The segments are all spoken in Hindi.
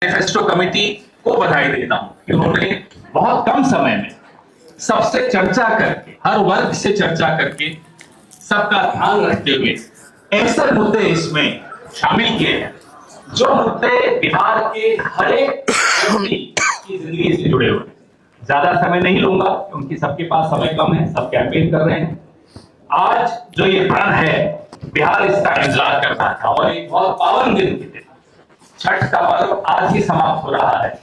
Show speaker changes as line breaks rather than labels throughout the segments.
मैनिफेस्टो कमेटी को बधाई देता हूं कि उन्होंने बहुत कम समय में सबसे चर्चा करके, हर वर्ग से चर्चा करके, सबका ध्यान रखते हुए ऐसे मुद्दे इसमें शामिल किए हैं जो मुद्दे बिहार के हर एक व्यक्ति की जिंदगी से जुड़े हुए। ज्यादा समय नहीं लूंगा क्योंकि सबके पास समय कम है, सब कैंपेन कर रहे हैं। आज जो ये प्रण है, बिहार इसका इंतजार कर रहा था और एक बहुत पावन दिन के दिन छठ का पर्व आज ही समाप्त हो रहा है।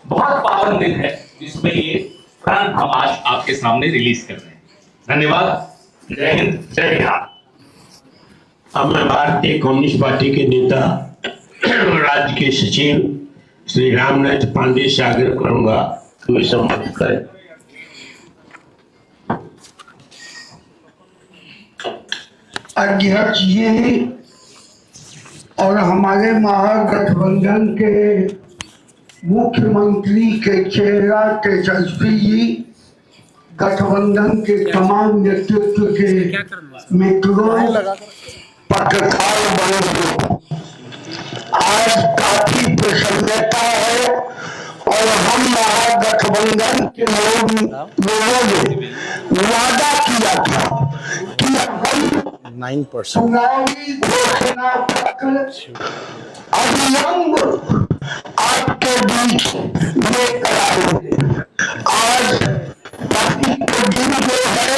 बहुत पावन दिन है जिसमें ये प्रण हम आज आपके सामने रिलीज कर रहे हैं। धन्यवाद। जय हिंद, जय बिहार।
अब मैं भारतीय कम्युनिस्ट पार्टी के नेता राज्य के सचिव श्री रामनाथ पांडे से आग्रह करूंगा कि वे संबोधित करें।
अध्यक्ष जी और हमारे महागठबंधन के मुख्यमंत्री के चेहरा तेजस्वी जी, गठबंधन के तमाम नेतृत्व के मित्रों, पत्रकार बंधुओं, आज काफी प्रसन्नता है और हम महागठबंधन के लोगों ने वादा किया था कि हम
9%
चुनावी घोषणा पत्र अविलंब आपके बीच लेकर आएंगे। आज पार्टी के दिन जो है,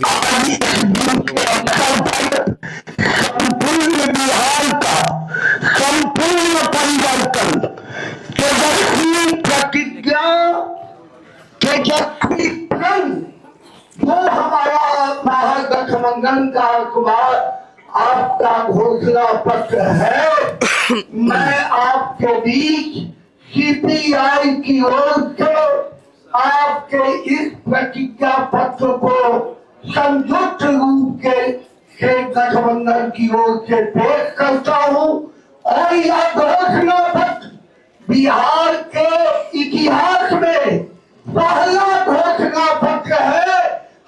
आज इस दिन के अवसर पर संपूर्ण बिहार का संपूर्ण परिवर्तन, तेजस्वी प्रतिज्ञा, तेजस्वी प्रण, जो हमारा महागठबंधन का अखबार आपका घोषणा पत्र है, मैं आपके बीच सीपीआई की ओर से आपके इस प्रतिज्ञा पत्र को संयुक्त रूप के गठबंधन की ओर से पेश करता हूं और यह घोषणा पत्र बिहार के इतिहास में पहला घोषणा पत्र है।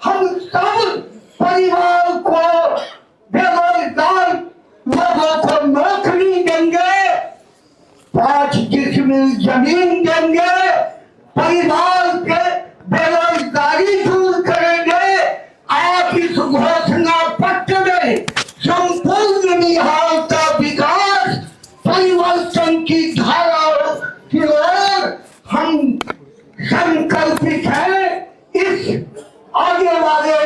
हम सब परिवार को, बेरोजगार लोगों को नौकरी देंगे, 5 डिसमिल जमीन देंगे, परिवार के बेरोजगारी दूर करेंगे। आप इस घोषणा पत्र में संपूर्ण बिहार का विकास, परिवर्तन की धारा की ओर हम संकल्पित हैं। इस आगे वाले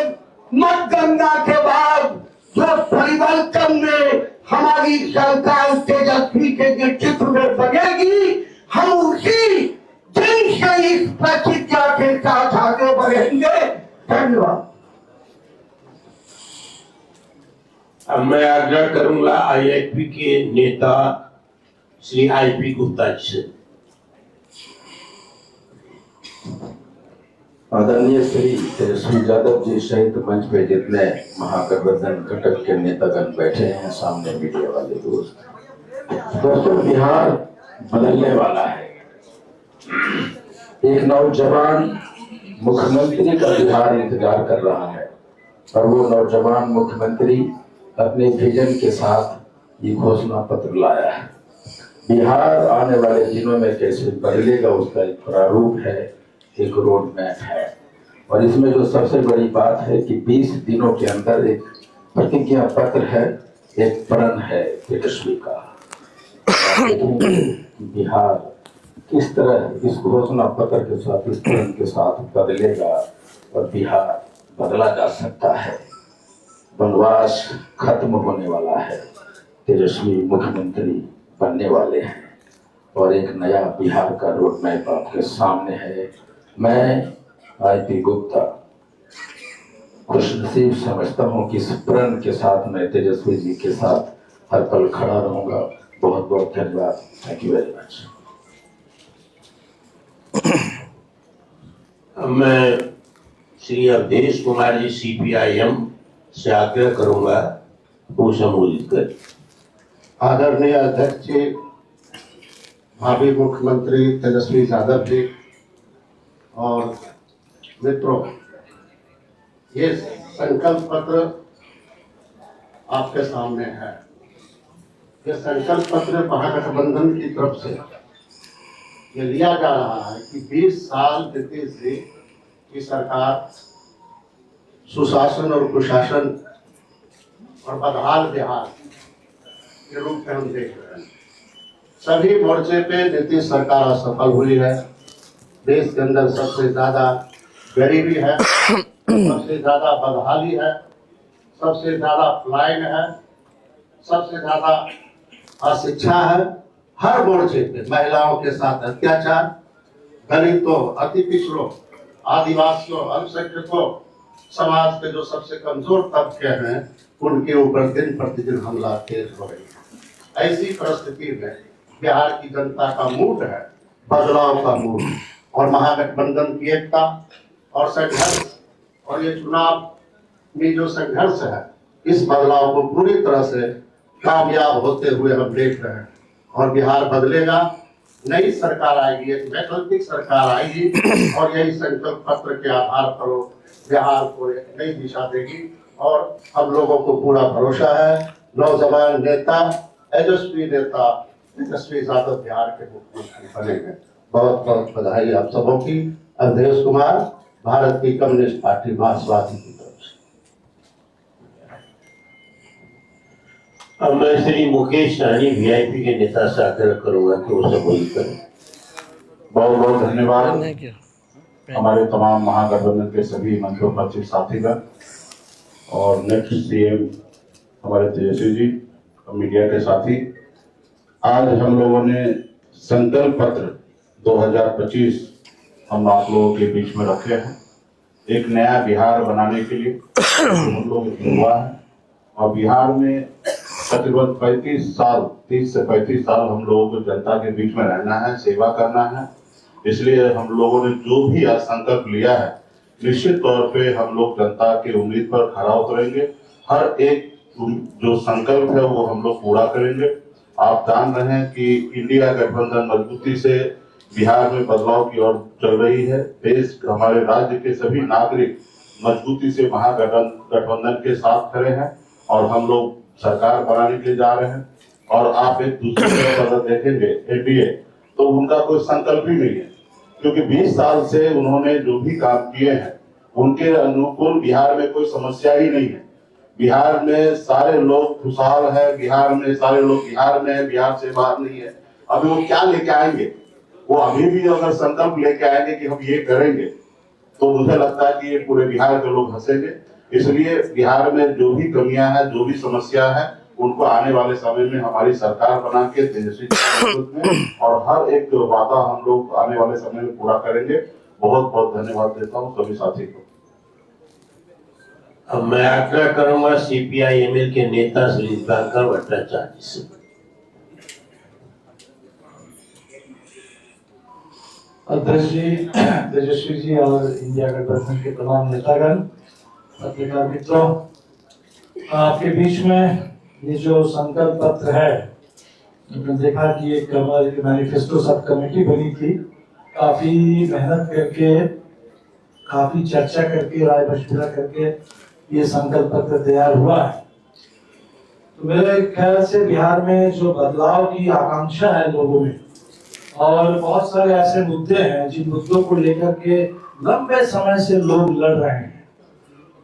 मतगणना के बाद जो परिवर्तन में हमारी सरकार तेजस्वी के नेतृत्व में बनेगी, हम उसी दिन से इस प्रतिज्ञा के साथ आगे बढ़ेंगे। धन्यवाद।
अब मैं आग्रह करूंगा आईआईपी के नेता श्री आईपी गुप्ता जी से।
आदरणीय श्री तेजस्वी यादव जी सहित मंच पे जितने महागठबंधन घटक के नेतागण बैठे हैं, सामने मीडिया वाले दोस्त, दोस्तों, बिहार बदलने वाला है। एक नौजवान मुख्यमंत्री का बिहार इंतजार कर रहा है और वो नौजवान मुख्यमंत्री अपने विजन के साथ ये घोषणा पत्र लाया है। बिहार आने वाले दिनों में कैसे बदलेगा उसका एक प्रारूप है, एक रोड मैप है। और इसमें जो सबसे बड़ी बात है कि 20 दिनों के अंदर एक प्रतिज्ञा पत्र है, एक प्रण है तेजस्वी का। बिहार किस तरह इस घोषणा पत्र के साथ, इस प्रण के साथ बदलेगा और बिहार बदला जा सकता है। वनवास खत्म होने वाला है, तेजस्वी मुख्यमंत्री बनने वाले हैं और एक नया बिहार का रोड मैप आपके सामने है। मैं आईपी गुप्ता खुशनसीब समझता हूं कि इस प्रण के साथ मैं तेजस्वी जी के साथ हर पल खड़ा रहूंगा। बहुत बहुत धन्यवाद। Thank you very much.
मैं श्री अवधेश कुमार जी सीपीआईएम से आग्रह करूंगा वो संबोधित करें।
आदरणीय अध्यक्ष जी, भावी मुख्यमंत्री तेजस्वी यादव जी और मित्रों, ये संकल्प पत्र आपके सामने है। ये संकल्प पत्र महागठबंधन की तरफ से ये लिया जा रहा है कि 20 साल नीतीश जी की सरकार सुशासन और कुशासन और बदहाल बिहार के रूप में हम देख रहे हैं। सभी मोर्चे पे नीतीश सरकार असफल हुई है। देश के अंदर सबसे ज्यादा गरीबी है, सबसे ज्यादा बदहाली है, सबसे ज्यादा पलायन है, सबसे ज्यादा अशिक्षा है। हर मोर्चे पे महिलाओं के साथ अत्याचार, दलितों, अति पिछड़ों, आदिवासियों, अल्पसंख्यकों, समाज के जो सबसे कमजोर तबके हैं उनके ऊपर दिन प्रतिदिन हमला तेज हो रही है। ऐसी परिस्थिति में बिहार की जनता का मूड है बदलाव का मूड, और महागठबंधन की एकता और संघर्ष और ये चुनाव में जो संघर्ष है, इस बदलाव को पूरी तरह से कामयाब होते हुए हम देख रहे हैं। और बिहार बदलेगा, नई सरकार आएगी, एक वैकल्पिक सरकार आएगी और यही संकल्प पत्र के आधार पर बिहार को एक नई दिशा देगी। और हम लोगों को पूरा भरोसा है, नौजवान नेता, तेजस्वी नेता तेजस्वी यादव बिहार के मुख्यमंत्री बनेंगे। बहुत बहुत बधाई आप सबों की। अवधेश कुमार, भारत की कम्युनिस्ट पार्टी मार्क्सवादी की तरफ से।
अब मैं श्री मुकेश सहनी वीआईपी के नेता से आग्रह करूंगा कि वो संबोधित करें।
बहुत बहुत धन्यवाद हमारे तमाम महागठबंधन के सभी मंचोपस्थित साथीगण और नेक्स्ट सीएम हमारे तेजस्वी जी, मीडिया के साथी। आज हम लोगों ने संकल्प पत्र 2025 हम आप लोगों के बीच में रखे हैं, एक नया बिहार बनाने के लिए हम लोग हुआ है। और बिहार में तकरीबन 30 से 35 साल हम लोगों को जनता के बीच में रहना है, सेवा करना है। इसलिए हम लोगों ने जो भी संकल्प लिया है, निश्चित तौर पे हम लोग जनता के उम्मीद पर खरा उतरेंगे। हर एक जो संकल्प है वो हम लोग पूरा करेंगे। आप जान रहे हैं कि इंडिया गठबंधन मजबूती से बिहार में बदलाव की ओर चल रही है। देश हमारे राज्य के सभी नागरिक मजबूती से महागठबंधन के साथ खड़े हैं और हम लोग सरकार बनाने के लिए जा रहे हैं। और आप एक दूसरे तरफ अगर देखेंगे एनडीए, तो उनका कोई संकल्प ही नहीं है, क्योंकि 20 साल से उन्होंने जो भी काम किए हैं उनके अनुकूल बिहार में कोई समस्या ही नहीं है। बिहार में सारे लोग खुशहाल है, बिहार में सारे लोग बिहार में है, बिहार से बाहर नहीं है। अभी वो क्या लेके आएंगे? वो अभी भी अगर संकल्प लेके आएंगे कि हम ये करेंगे, तो मुझे लगता है कि ये पूरे बिहार के लोग हंसेंगे। इसलिए बिहार में जो भी कमियां हैं, जो भी समस्या है, उनको आने वाले समय में हमारी सरकार बना के तेजस्वी में और हर एक वादा हम लोग आने वाले समय में पूरा करेंगे। बहुत बहुत धन्यवाद देता हूँ सभी साथी को।
अब मैं आग्रह करूंगा सीपीआई-एमएल के नेता श्री दिवाकर भट्टाचार्य से।
अध्यक्ष जी, तेजस्वी जी और इंडिया गठबंधन के तमाम नेतागण, पत्रकार मित्रों, आपके बीच में ये जो संकल्प पत्र है, हमने देखा कि एक मैनिफेस्टो सब कमेटी बनी थी, काफी मेहनत करके, काफी चर्चा करके, राय मशविरा करके ये संकल्प पत्र तैयार हुआ है। तो मेरे ख्याल से बिहार में जो बदलाव की आकांक्षा है लोगों में, और बहुत सारे ऐसे मुद्दे हैं जिन मुद्दों को लेकर के लंबे समय से लोग लड़ रहे हैं,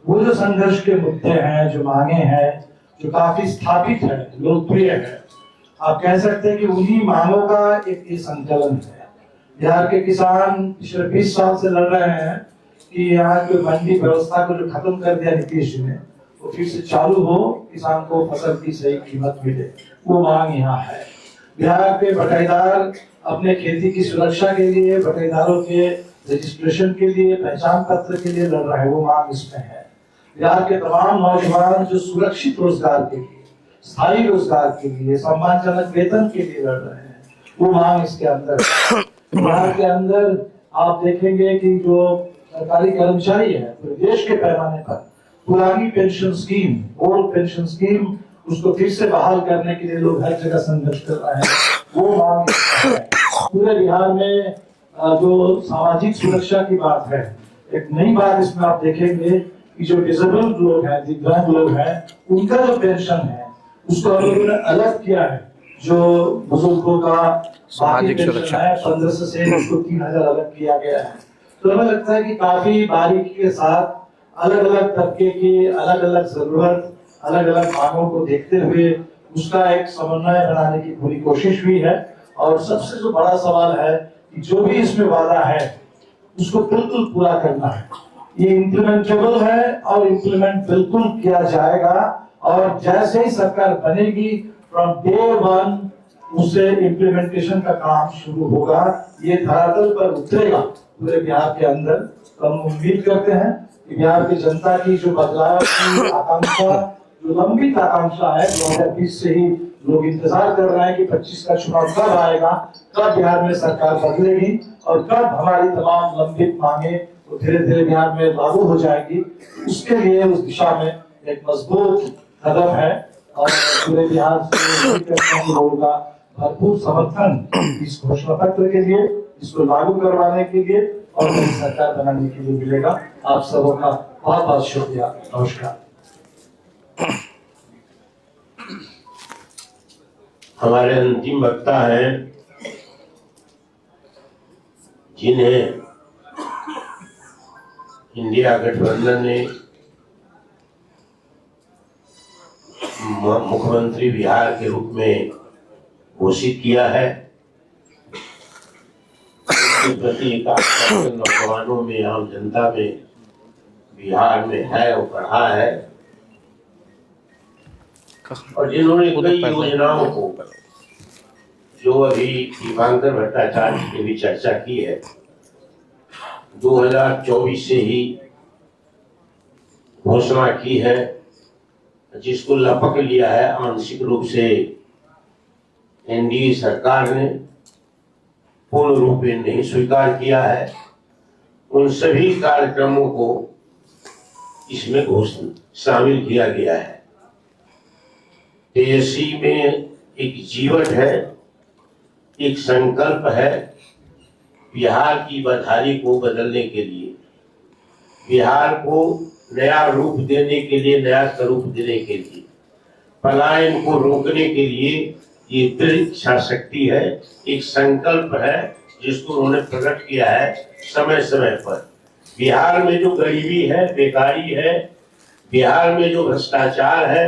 वो जो संघर्ष के मुद्दे हैं, जो मांगे हैं, जो काफी स्थापित है, लोकप्रिय है, आप कह सकते हैं कि उन्हीं मांगों का एक ये संकलन है। बिहार के किसान पिछले 20 साल से लड़ रहे हैं कि यहाँ की मंडी व्यवस्था को जो खत्म कर दिया नीतीश ने, वो फिर से चालू हो, किसान को फसल की सही कीमत मिले, वो मांग यहाँ है। बिहार के बटाईदार अपने खेती की सुरक्षा के लिए, बटाईदारों के रजिस्ट्रेशन के लिए, पहचान पत्र के लिए लड़ रहे हैं, वो मांग इसमें है। बिहार के तमाम नौजवान जो सुरक्षित रोजगार के लिए, स्थायी रोजगार के लिए, सम्मानजनक वेतन के लिए लड़ रहे हैं, वो मांग इसके अंदर है। बिहार के अंदर आप देखेंगे कि जो सरकारी कर्मचारी है, देश के पैमाने पर पुरानी pension scheme, old pension scheme, उसको फिर से बहाल करने के लिए लोग हर जगह संघर्ष कर रहे हैं, वो मांग है। पूरे बिहार में जो सामाजिक सुरक्षा की बात है, एक नई बात इसमें आप देखेंगे कि जो डिसेबल लोग हैं, दिव्यांग लोग हैं, उनका जो पेंशन है उसको हम लोगों ने अलग किया है जो बुजुर्गों का
सामाजिक
पेंशन
सुरक्षा
है 1500 से उसको 3000 अलग किया गया है। तो हमें लगता है कि काफी बारीकी के साथ अलग अलग तबके की अलग अलग जरूरत, अलग अलग मांगों को देखते हुए उसका एक समन्वय बनाने की पूरी कोशिश हुई है। और सबसे जो बड़ा सवाल है कि जो भी इसमें वादा है उसको बिल्कुल पूरा करना है। ये इम्प्लीमेंटेबल है और इम्प्लीमेंट बिल्कुल किया जाएगा। और जैसे ही सरकार बनेगी फ्रॉम डे वन उसे इम्प्लीमेंटेशन का काम शुरू होगा, ये धरातल पर उतरेगा पूरे बिहार के अंदर। तो हम उम्मीद करते हैं कि बिहार की जनता की जो बदलाव की आकांक्षा, जो लंबित आकांक्षा है 2020 से ही लोग इंतजार कर रहे हैं कि 25 का चुनाव कब आएगा, कब बिहार में सरकार बदलेगी और कब हमारी तमाम लंबित मांगे तो धीरे धीरे बिहार में लागू हो जाएगी। उसके लिए उस दिशा में एक मजबूत कदम है और पूरे बिहार से लोगों का भरपूर समर्थन इस घोषणा पत्र के लिए, इसको लागू करवाने के लिए और नई सरकार बनाने के लिए मिलेगा। आप सबों का बहुत बहुत शुक्रिया। नमस्कार।
हमारे अंतिम वक्ता हैं जिन्हें इंडिया गठबंधन ने मुख्यमंत्री बिहार के रूप में घोषित किया है। इसके प्रति एक आस्था नौजवानों में, आम जनता में बिहार में है और बढ़ा है और जिन्होंने कई योजनाओं को, जो अभी दीपांकर भट्टाचार्य ने भी चर्चा की है, 2024 से ही घोषणा की है, जिसको लपक लिया है आंशिक रूप से एनडीए सरकार ने, पूर्ण रूप में नहीं स्वीकार किया है। उन सभी कार्यक्रमों को इसमें घोषणा शामिल किया गया है। तेजस्वी में एक जीवट है, एक संकल्प है बिहार की बदहाली को बदलने के लिए, बिहार को नया रूप देने के लिए, नया स्वरूप देने के लिए, पलायन को रोकने के लिए ये दृढ़ इच्छा शक्ति है, एक संकल्प है जिसको उन्होंने प्रकट किया है समय समय पर। बिहार में जो गरीबी है, बेकारी है, बिहार में जो भ्रष्टाचार है,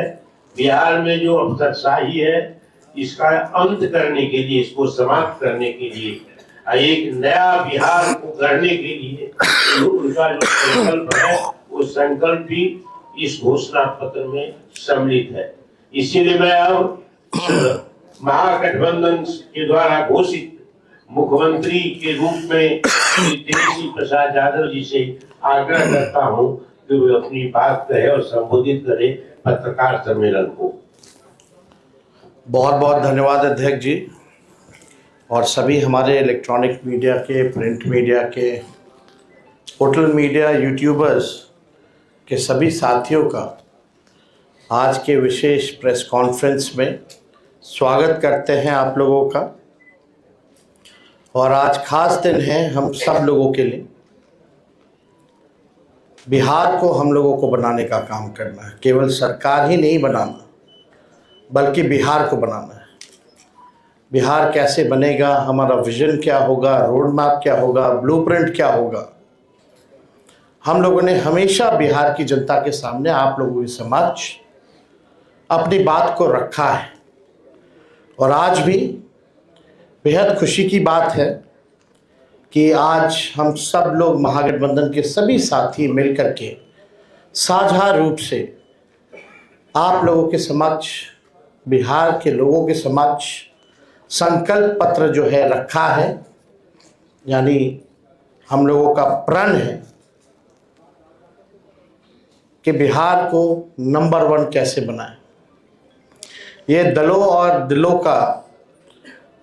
बिहार में जो अफसरशाही है, इसका अंत करने के लिए, इसको समाप्त करने के लिए, एक नया बिहार को गढ़ने के लिए उनका जो संकल्प है वो संकल्प भी इस घोषणा पत्र में सम्मिलित है। इसीलिए मैं अब महागठबंधन के द्वारा घोषित मुख्यमंत्री के रूप में तेजस्वी प्रसाद यादव जी से आग्रह करता हूं कि वे अपनी बात कहे और संबोधित करे पत्रकार सम्मेलन को।
बहुत बहुत धन्यवाद अध्यक्ष जी और सभी हमारे इलेक्ट्रॉनिक मीडिया के, प्रिंट मीडिया के, पोर्टल मीडिया, यूट्यूबर्स के सभी साथियों का आज के विशेष प्रेस कॉन्फ्रेंस में स्वागत करते हैं आप लोगों का। और आज खास दिन है हम सब लोगों के लिए। बिहार को हम लोगों को बनाने का काम करना है, केवल सरकार ही नहीं बनाना बल्कि बिहार को बनाना है। बिहार कैसे बनेगा, हमारा विजन क्या होगा, रोड मैप क्या होगा, ब्लूप्रिंट क्या होगा, हम लोगों ने हमेशा बिहार की जनता के सामने, आप लोगों के समक्ष अपनी बात को रखा है। और आज भी बेहद खुशी की बात है कि आज हम सब लोग महागठबंधन के सभी साथी मिलकर के साझा रूप से आप लोगों के समक्ष, बिहार के लोगों के समक्ष संकल्प पत्र जो है रखा है। यानी हम लोगों का प्रण है कि बिहार को नंबर 1 कैसे बनाएं। ये दलों और दिलों का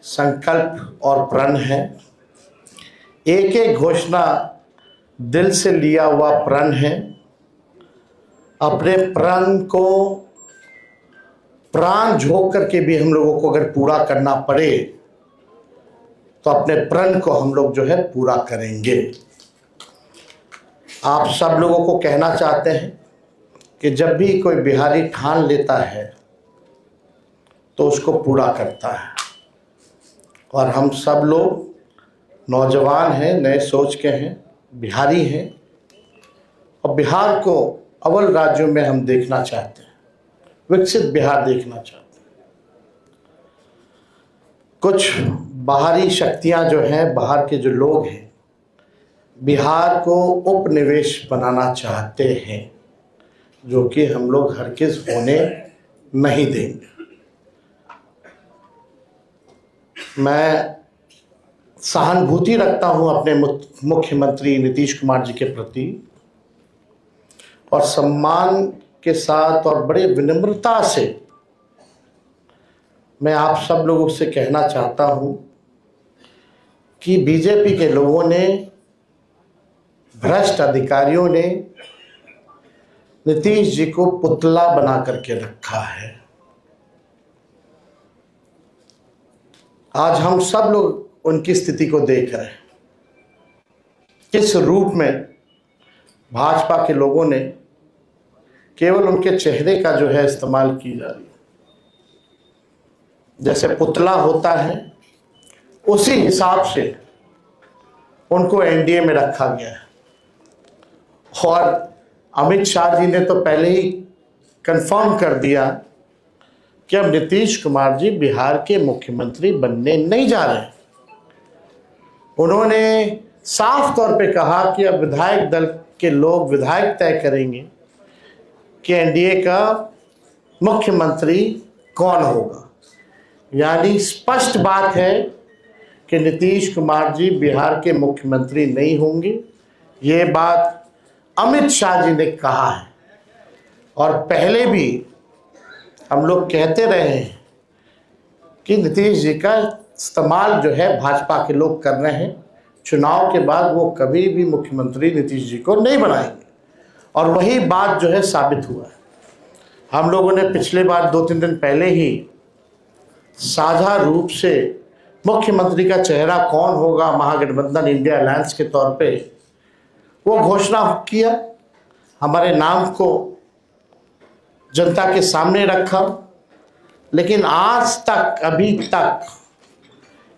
संकल्प और प्रण है। एक एक घोषणा दिल से लिया हुआ प्रण है। अपने प्रण को प्राण झोंक करके भी हम लोगों को अगर पूरा करना पड़े तो अपने प्रण को हम लोग जो है पूरा करेंगे। आप सब लोगों को कहना चाहते हैं कि जब भी कोई बिहारी ठान लेता है तो उसको पूरा करता है। और हम सब लोग नौजवान हैं, नए सोच के हैं, बिहारी हैं, और बिहार को अव्वल राज्यों में हम देखना चाहते हैं, विकसित बिहार देखना चाहते हैं। कुछ बाहरी शक्तियां जो हैं, बाहर के जो लोग हैं, बिहार को उपनिवेश बनाना चाहते हैं, जो कि हम लोग हरगिज़ होने नहीं देंगे। मैं सहानुभूति रखता हूं अपने मुख्यमंत्री नीतीश कुमार जी के प्रति, और सम्मान के साथ और बड़े विनम्रता से मैं आप सब लोगों से कहना चाहता हूं कि बीजेपी के लोगों ने, भ्रष्ट अधिकारियों ने नीतीश जी को पुतला बना करके रखा है। आज हम सब लोग उनकी स्थिति को देख रहे हैं, किस रूप में भाजपा के लोगों ने केवल उनके चेहरे का जो है इस्तेमाल की जा रही है। जैसे पुतला होता है, उसी हिसाब से उनको एनडीए में रखा गया है। और अमित शाह जी ने तो पहले ही कंफर्म कर दिया कि अब नीतीश कुमार जी बिहार के मुख्यमंत्री बनने नहीं जा रहे। उन्होंने साफ तौर पे कहा कि अब विधायक दल के लोग, विधायक तय करेंगे कि एनडीए का मुख्यमंत्री कौन होगा। यानी स्पष्ट बात है कि नीतीश कुमार जी बिहार के मुख्यमंत्री नहीं होंगे। ये बात अमित शाह जी ने कहा है, और पहले भी हम लोग कहते रहे हैं कि नीतीश जी का इस्तेमाल जो है भाजपा के लोग कर रहे हैं। चुनाव के बाद वो कभी भी मुख्यमंत्री नीतीश जी को नहीं बनाएंगे, और वही बात जो है साबित हुआ है। हम लोगों ने पिछले बार 2-3 दिन पहले ही साझा रूप से मुख्यमंत्री का चेहरा कौन होगा महागठबंधन इंडिया अलायंस के तौर पे वो घोषणा किया, हमारे नाम को जनता के सामने रखा। लेकिन आज तक, अभी तक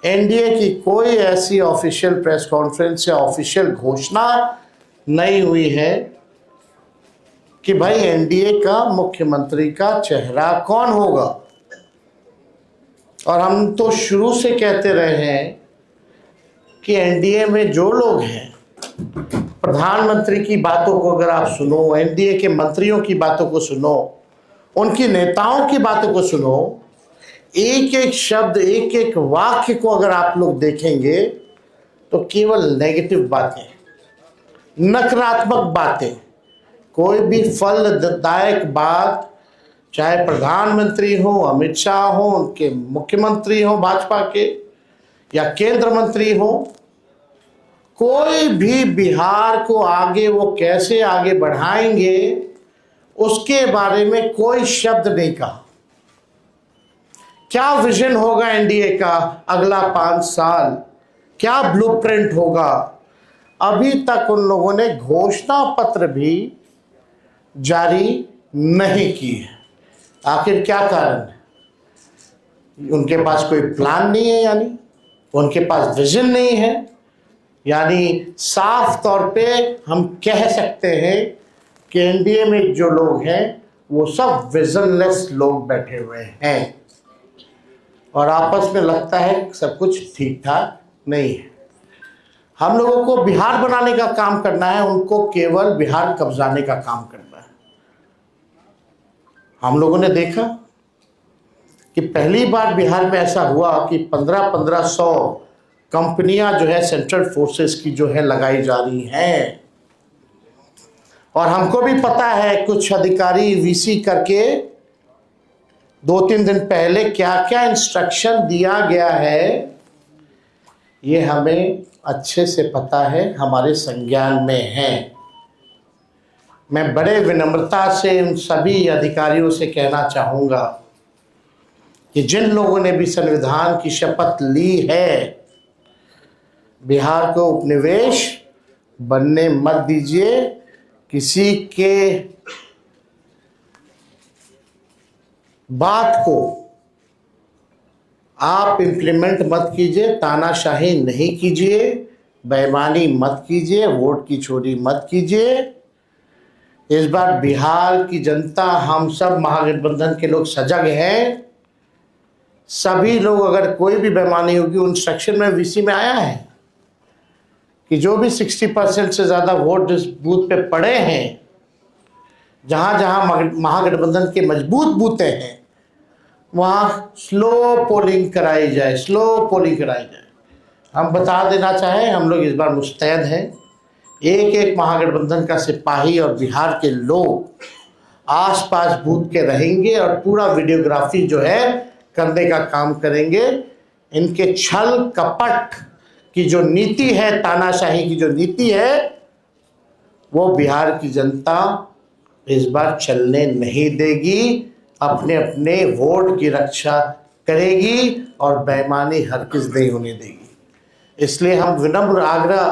एनडीए की कोई ऐसी ऑफिशियल प्रेस कॉन्फ्रेंस या ऑफिशियल घोषणा नहीं हुई है कि भाई एनडीए का मुख्यमंत्री का चेहरा कौन होगा। और हम तो शुरू से कहते रहे हैं कि एनडीए में जो लोग हैं, प्रधानमंत्री की बातों को अगर आप सुनो, एनडीए के मंत्रियों की बातों को सुनो, उनकी नेताओं की बातों को सुनो, एक एक शब्द, एक एक वाक्य को अगर आप लोग देखेंगे तो केवल नेगेटिव बातें, नकारात्मक बातें, कोई भी फलदायक बात, चाहे प्रधानमंत्री हो, अमित शाह हो, उनके मुख्यमंत्री हो भाजपा के, या केंद्र मंत्री हो, कोई भी बिहार को आगे वो कैसे आगे बढ़ाएंगे उसके बारे में कोई शब्द नहीं कहा। क्या विजन होगा एनडीए का अगला 5 साल, क्या ब्लूप्रिंट होगा, अभी तक उन लोगों ने घोषणा पत्र भी जारी नहीं की है। आखिर क्या कारण है? उनके पास कोई प्लान नहीं है, यानी उनके पास विजन नहीं है। यानी साफ तौर पे हम कह सकते हैं कि एनडीए में जो लोग हैं वो सब विजनलेस लोग बैठे हुए हैं, और आपस में लगता है सब कुछ ठीक ठाक नहीं है। हम लोगों को बिहार बनाने का काम करना है, उनको केवल बिहार कब्जाने का काम करना है। हम लोगों ने देखा कि पहली बार बिहार में ऐसा हुआ कि 1500 कंपनियां जो है सेंट्रल फोर्सेस की जो है लगाई जा रही हैं। और हमको भी पता है कुछ अधिकारी वीसी करके 2-3 दिन पहले क्या क्या इंस्ट्रक्शन दिया गया है, ये हमें अच्छे से पता है, हमारे संज्ञान में है। मैं बड़े विनम्रता से उन सभी अधिकारियों से कहना चाहूँगा कि जिन लोगों ने भी संविधान की शपथ ली है, बिहार को उपनिवेश बनने मत दीजिए। किसी के बात को आप इम्प्लीमेंट मत कीजिए, तानाशाही नहीं कीजिए, बेईमानी मत कीजिए, वोट की चोरी मत कीजिए। इस बार बिहार की जनता, हम सब महागठबंधन के लोग सजग हैं। सभी लोग, अगर कोई भी बेईमानी होगी, उन सेक्शन में वीसी में आया है कि जो भी 60% से ज़्यादा वोट जिस बूथ पे पड़े हैं, जहाँ जहाँ महागठबंधन के मजबूत बूथें हैं, वहाँ स्लो पोलिंग कराई जाए, स्लो पोलिंग कराई जाए। हम बता देना चाहें, हम लोग इस बार मुस्तैद हैं। एक एक महागठबंधन का सिपाही और बिहार के लोग आसपास बूथ के रहेंगे और पूरा वीडियोग्राफी जो है करने का काम करेंगे। इनके छल कपट की जो नीति है, तानाशाही की जो नीति है, वो बिहार की जनता इस बार चलने नहीं देगी। अपने अपने वोट की रक्षा करेगी और बेईमानी हरगिज़ नहीं होने देगी। इसलिए हम विनम्र आग्रह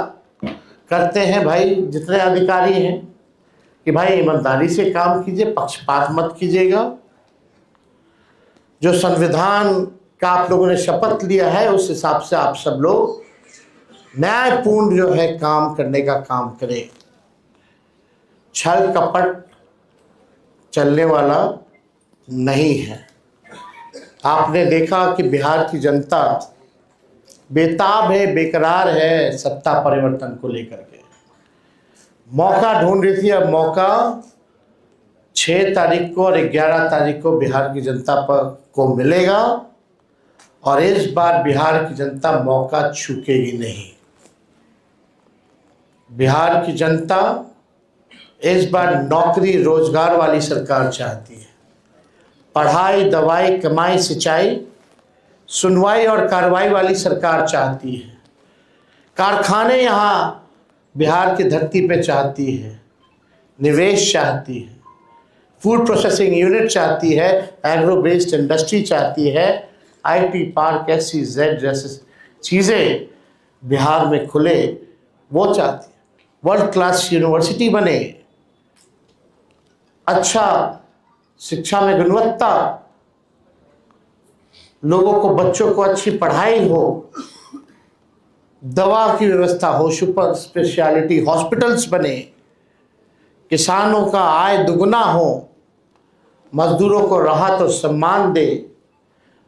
करते हैं भाई, जितने अधिकारी हैं, कि भाई ईमानदारी से काम कीजिए, पक्षपात मत कीजिएगा। जो संविधान का आप लोगों ने शपथ लिया है, उस हिसाब से आप सब लोग न्यायपूर्ण जो है काम करने का काम करें। छल कपट चलने वाला नहीं है। आपने देखा कि बिहार की जनता बेताब है, बेकरार है सत्ता परिवर्तन को लेकर के। मौका ढूंढ रही थी, अब मौका 6 तारीख को और 11 तारीख को बिहार की जनता को मिलेगा और इस बार बिहार की जनता मौका चूकेगी नहीं। बिहार की जनता इस बार नौकरी रोजगार वाली सरकार चाहती है। पढ़ाई, दवाई, कमाई, सिंचाई, सुनवाई और कार्रवाई वाली सरकार चाहती है। कारखाने यहाँ बिहार की धरती पे चाहती है, निवेश चाहती है, फूड प्रोसेसिंग यूनिट चाहती है, एग्रो बेस्ड इंडस्ट्री चाहती है, आईटी पार्क, SEZ जैसे चीज़ें बिहार में खुले, वो चाहती है। वर्ल्ड क्लास यूनिवर्सिटी बने, अच्छा शिक्षा में गुणवत्ता, लोगों को, बच्चों को अच्छी पढ़ाई हो, दवा की व्यवस्था हो, सुपर स्पेशलिटी हॉस्पिटल्स बने, किसानों का आय दुगना हो, मजदूरों को राहत और सम्मान दे,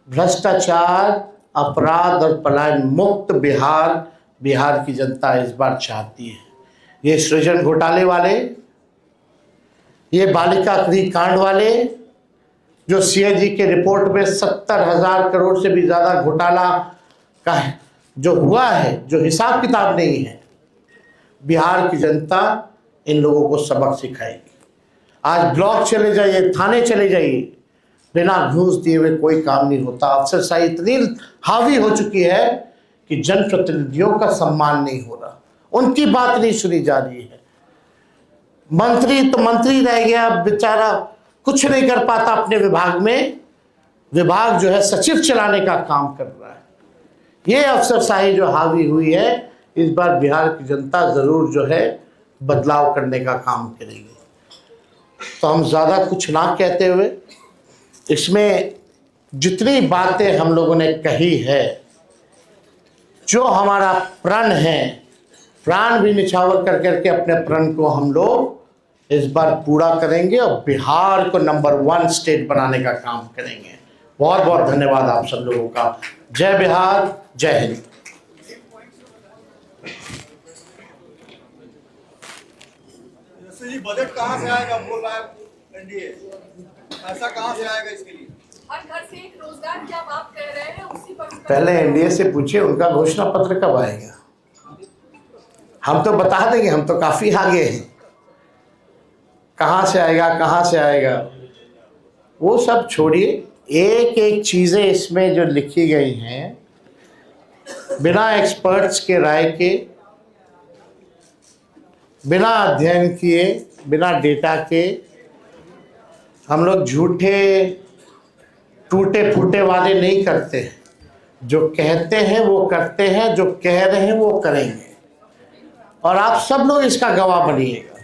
भ्रष्टाचार, अपराध और पलायन मुक्त बिहार की जनता इस बार चाहती है। ये सृजन घोटाले वाले, ये बालिका गृह कांड वाले, जो CAG के रिपोर्ट में 70,000 करोड़ से भी ज़्यादा घोटाला का जो हुआ है, जो हिसाब किताब नहीं है, बिहार की जनता इन लोगों को सबक सिखाएगी। आज ब्लॉक चले जाइए, थाने चले जाइए, बिना घूस दिए हुए कोई काम नहीं होता। अफसरशाही इतनी हावी हो चुकी है कि जनप्रतिनिधियों का सम्मान नहीं हो रहा, उनकी बात नहीं सुनी जा रही है। मंत्री तो मंत्री रह गया, बेचारा कुछ नहीं कर पाता अपने विभाग में। विभाग जो है सचिव चलाने का काम कर रहा है। ये अफसरशाही जो हावी हुई है, इस बार बिहार की जनता ज़रूर जो है बदलाव करने का काम करेगी। तो हम ज़्यादा कुछ ना कहते हुए, इसमें जितनी बातें हम लोगों ने कही है, जो हमारा प्रण है, प्राण भी निछावर कर करके अपने प्रण को हम लोग इस बार पूरा करेंगे और बिहार को नंबर 1 स्टेट बनाने का काम करेंगे। बहुत बहुत धन्यवाद आप सब लोगों का। जय बिहार, जय हिंद।
जी बजट कहाँ से आएगा बोल रहा है एनडीए, ऐसा कहाँ से आएगा इसके लिए?
हर घर से एक रोजगार की आप बात कर रहे हैं, उसी पर
पहले एनडीए से पूछिए उनका घोषणा पत्र कब आएगा। हम तो बता देंगे, हम तो काफी आगे हैं। कहाँ से आएगा, कहाँ से आएगा, वो सब छोड़िए। एक एक चीजें इसमें जो लिखी गई हैं, बिना एक्सपर्ट्स के राय के, बिना अध्ययन किए, बिना डेटा के, हम लोग झूठे टूटे फूटे वादे नहीं करते हैं। जो कहते हैं वो करते हैं, जो कह रहे हैं वो करेंगे, और आप सब लोग इसका गवाह बनिएगा।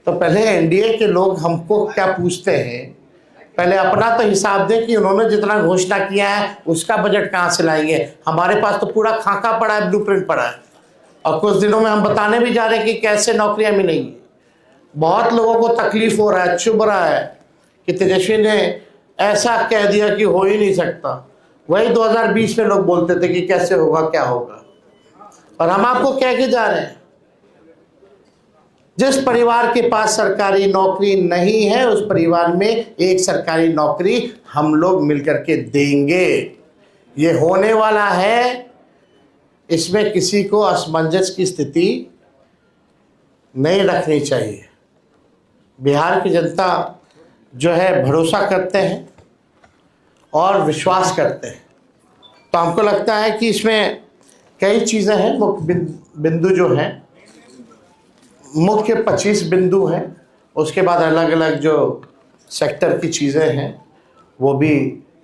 तो पहले एनडीए के लोग हमको क्या पूछते हैं पहले अपना तो हिसाब दें कि उन्होंने जितना घोषणा किया है उसका बजट कहाँ से लाएंगे। हमारे पास तो पूरा खाका पड़ा है, ब्लूप्रिंट पड़ा है, और कुछ दिनों में हम बताने भी जा रहे हैं कि कैसे नौकरियां मिलेंगी। बहुत लोगों को तकलीफ हो रहा है, चुभ रहा है कि तेजस्वी ने ऐसा कह दिया कि हो ही नहीं सकता। वही 2020 में लोग बोलते थे कि कैसे होगा, क्या होगा, और हम आपको कह के जा रहे हैं जिस परिवार के पास सरकारी नौकरी नहीं है उस परिवार में एक सरकारी नौकरी हम लोग मिलकर के देंगे। ये होने वाला है, इसमें किसी को असमंजस की स्थिति नहीं रखनी चाहिए। बिहार की जनता जो है भरोसा करते हैं और विश्वास करते हैं, तो हमको लगता है कि इसमें कई चीज़ें हैं। मुख्य बिंदु जो हैं, मुख्य 25 बिंदु हैं, उसके बाद अलग अलग जो सेक्टर की चीज़ें हैं वो भी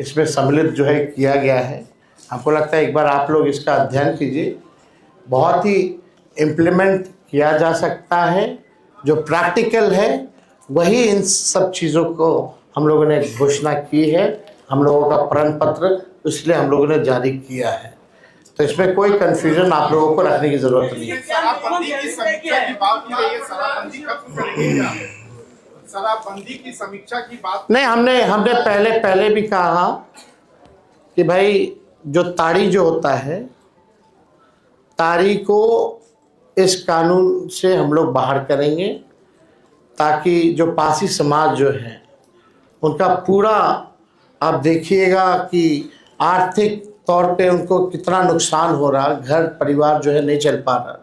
इसमें सम्मिलित जो है किया गया है। हमको लगता है एक बार आप लोग इसका अध्ययन कीजिए, बहुत ही इम्प्लीमेंट किया जा सकता है। जो प्रैक्टिकल है वही इन सब चीज़ों को हम लोगों ने घोषणा की है, हम लोगों का प्रण पत्र इसलिए हम लोगों ने जारी किया है, तो इसमें कोई कंफ्यूजन आप लोगों को रखने की जरूरत नहीं है।
शराबबंदी की समीक्षा की बात की रही है, शराबबंदी कब करेंगे क्या? शराबबंदी की समीक्षा की बात
नहीं, हमने पहले भी कहा कि भाई जो ताड़ी जो होता है, ताड़ी को इस कानून से हम लोग बाहर करेंगे ताकि जो पासी समाज जो है उनका पूरा, आप देखिएगा कि आर्थिक तौर पे उनको कितना नुकसान हो रहा है, घर परिवार जो है नहीं चल पा रहा,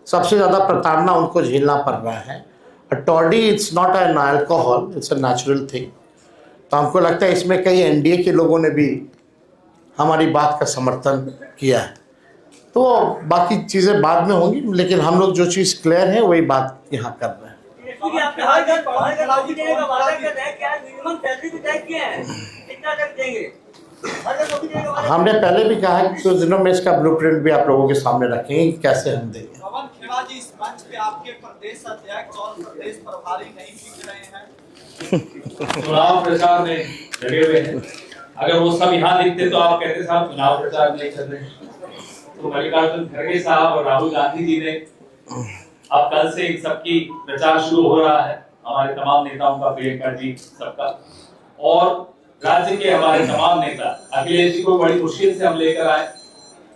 सबसे ज़्यादा प्रताड़ना उनको झेलना पड़ रहा है। Toddy it's not an alcohol, it's a natural thing. तो हमको लगता है इसमें कई एनडीए के लोगों ने भी हमारी बात का समर्थन किया है। तो बाकी चीज़ें बाद में होंगी, लेकिन हम लोग जो चीज़ क्लियर है वही बात यहाँ कर रहे हैं। हमने पहले भी कहा है कि कुछ दिनों में इसका ब्लूप्रिंट भी आप लोगों के सामने रखेंगे कैसे हम देंगे।
पवन खेड़ा जी, इस मंच पे आपके प्रदेश अध्यक्ष और प्रदेश प्रभारी नहीं दिख रहे हैं।
चुनाव प्रचार में लगे हुए हैं, अगर वो सब यहाँ दिखते तो आप कहते साहब चुनाव प्रचार नहीं कर रहे। तो मल्लिकार्जुन खड़गे साहब और राहुल गांधी जी ने अब कल से इन सबकी प्रचार शुरू हो रहा है, हमारे तमाम नेताओं का, प्रियंका जी सबका, और राज्य के हमारे तमाम नेता, अखिलेश जी को बड़ी मुश्किल से हम लेकर आए,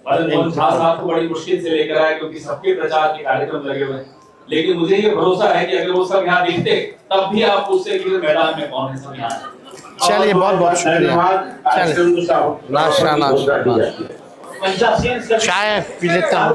भरत मोहन झा साहब को बड़ी मुश्किल से लेकर आए क्योंकि सबके प्रचार के कार्यक्रम लगे हुए हैं। लेकिन मुझे ये भरोसा है कि अगर वो सब यहाँ दिखते तब भी आप पूछते कि मैदान में कौन है, सब यहाँ।
चलिए, बहुत बहुत शुक्रिया। चाय पी लेता हूँ।